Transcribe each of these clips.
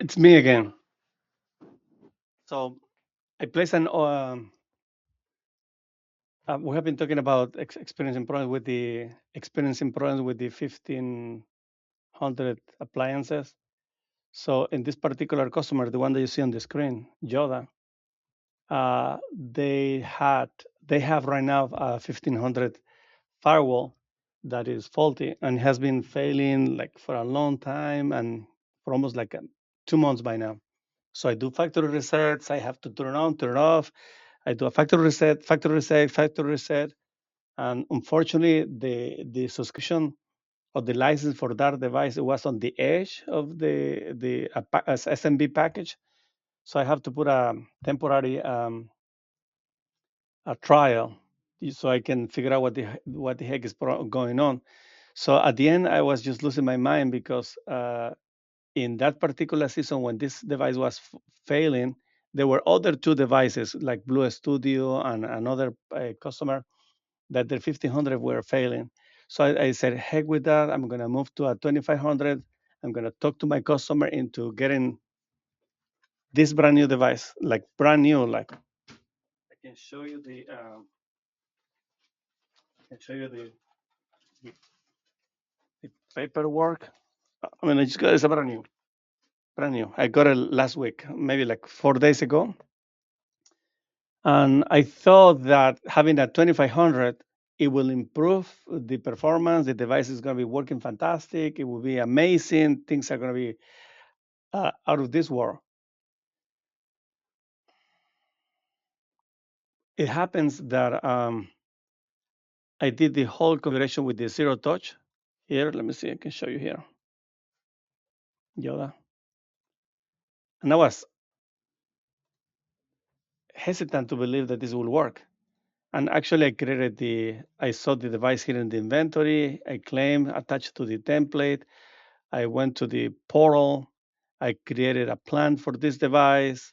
It's me again. So I placed we have been talking about experiencing problems with the 1500 appliances. So in this particular customer, the one that you see on the screen, Yoda, uh, they had they have right now a 1500 firewall that is faulty and has been failing like for a long time and for almost like 2 months by now. So I do factory resets. I have to turn on, turn off. I do a factory reset, factory reset, factory reset. And unfortunately, the subscription of the license for that device was on the edge of the SMB package. So I have to put a temporary a trial so I can figure out what the heck is going on. So at the end, I was just losing my mind because in that particular season when this device was failing, there were other two devices like Blue Studio and another customer that their 1500 were failing. So I said, heck with that. I'm going to move to a 2500. I'm going to talk to my customer into getting this brand new device, like brand new. Like I can show you the paperwork. I mean, it's a brand new, brand new. I got it last week, maybe like 4 days ago. And I thought that having a 2500, it will improve the performance. The device is going to be working fantastic. It will be amazing. Things are going to be out of this world. It happens that I did the whole configuration with the zero touch. Here, let me see. I can show you here. Yoda. And I was hesitant to believe that this will work. And actually, I saw the device here in the inventory. I claimed attached to the template. I went to the portal. I created a plan for this device.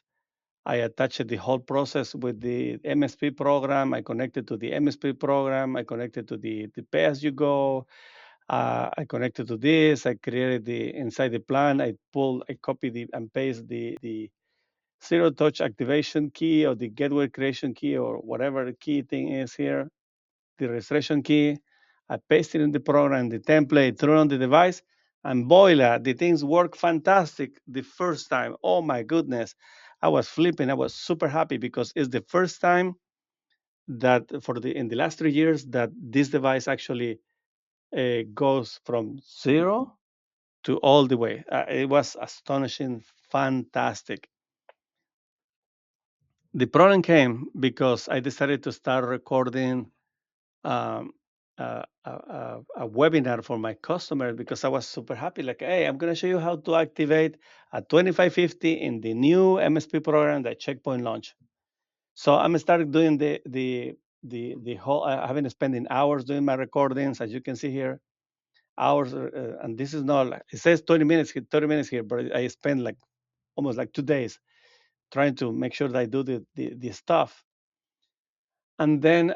I attached the whole process with the MSP program. I connected to the MSP program. I connected to the pay as you go. I connected to this. I created the inside the plan. I copied and paste the zero touch activation key or the gateway creation key or whatever the key thing is here, the registration key. I paste it in the program, the template, throw it on the device, and voila, the things work fantastic the first time. Oh my goodness. I was flipping. I was super happy because it's the first time that in the last 3 years that this device actually goes from zero to all the way. It was astonishing, fantastic. The problem came because I decided to start recording um, a webinar for my customers because I was super happy. Like, hey, I'm going to show you how to activate a 2550 in the new MSP program that Checkpoint launched. So I'm started doing the whole. I've been spending hours doing my recordings, as you can see here, hours. And this is not like it says 20 minutes, 30 minutes here, but I spend like almost like 2 days trying to make sure that I do the stuff. And then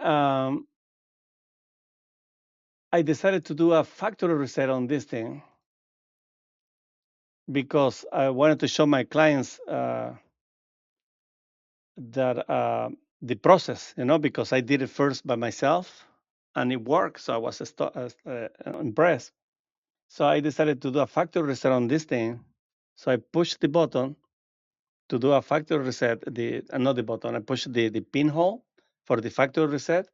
I decided to do a factory reset on this thing because I wanted to show my clients that the process, because I did it first by myself and it worked. So I was impressed. So I decided to do a factory reset on this thing. So I pushed the button to do a factory reset. Not the button. I pushed the pinhole for the factory reset,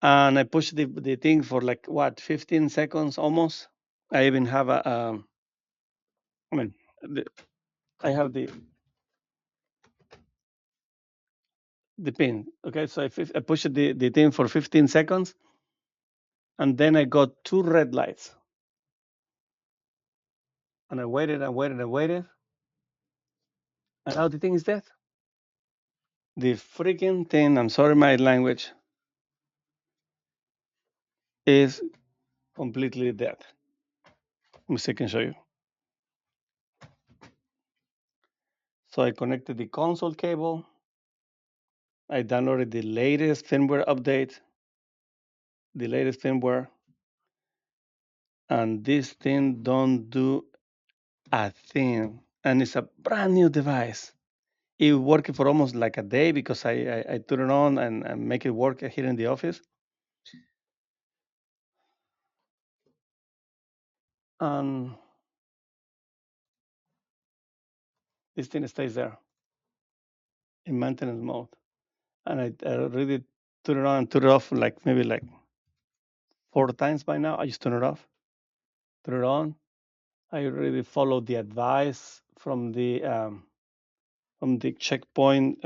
and I pushed the thing for like what 15 seconds almost. I even have I mean, the, I have the pin. Okay, so I pushed the thing for 15 seconds, and then I got two red lights, and I waited and waited and waited, and now the thing is dead. The freaking thing. I'm sorry, my language is completely dead. Let me see, I can show you. So I connected the console cable. I downloaded the latest firmware update, the latest firmware, and this thing don't do a thing. and it's a brand new device. It worked for almost like a day because I turn it on and make it work here in the office. And this thing stays there in maintenance mode. And I really turn it on and turn it off like maybe like 4 times by now. I just turn it off, turn it on. I really follow the advice from the checkpoint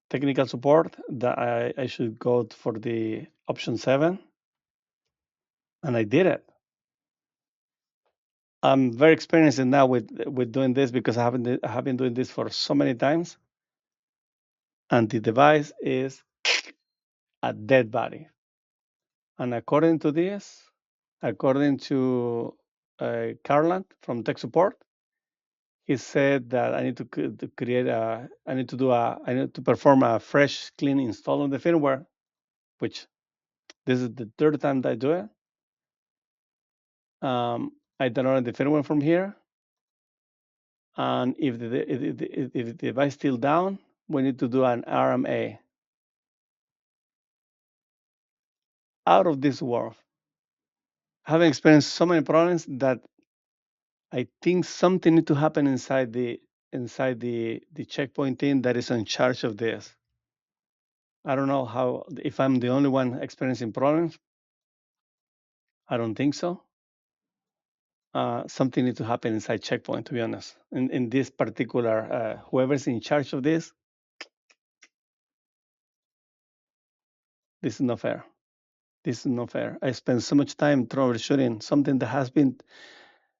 technical support that I should go for the option 7, and I did it. I'm very experienced now with doing this because I have been doing this for so many times, and the device is a dead body. And according to this, according to Carland from tech support, he said that I need to create a, I need to do a, I need to perform a fresh, clean install on the firmware, which this is the third time that I do it. I downloaded the firmware from here, and if the device is still down, we need to do an RMA. Out of this world. Having experienced so many problems that I think something needs to happen inside the checkpoint team that is in charge of this. I don't know how if I'm the only one experiencing problems. I don't think so. Something needs to happen inside checkpoint, to be honest. In this particular, whoever's in charge of this is not fair. This is not fair. I spend so much time troubleshooting something that has been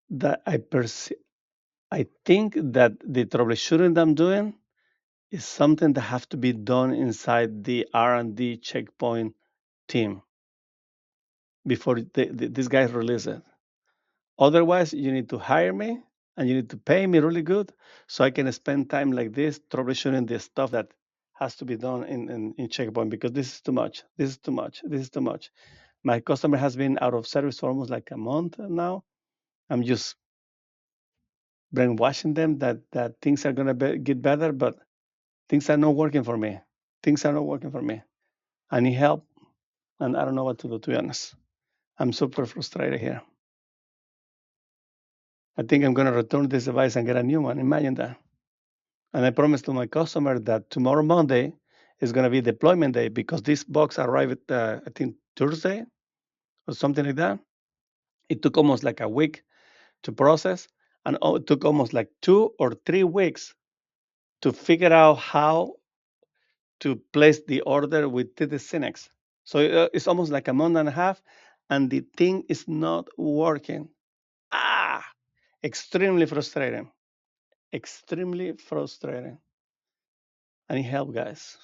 that I think that the troubleshooting that I'm doing is something that have to be done inside the R&D checkpoint team before these guys release it. Otherwise, you need to hire me and you need to pay me really good so I can spend time like this troubleshooting the stuff that has to be done in checkpoint because this is too much. This is too much. This is too much. My customer has been out of service for almost like a month now. I'm just brainwashing them that things are gonna get better, but things are not working for me. Things are not working for me. I need help, and I don't know what to do, to be honest. I'm super frustrated here. I think I'm going to return this device and get a new one. Imagine that. And I promised to my customer that tomorrow, Monday, is going to be deployment day because this box arrived, I think, Thursday or something like that. It took almost like a week to process, and it took almost like 2 or 3 weeks to figure out how to place the order with the Synex. So it's almost like a month and a half, and the thing is not working. Ah, extremely frustrating. Extremely frustrating. I need help, guys.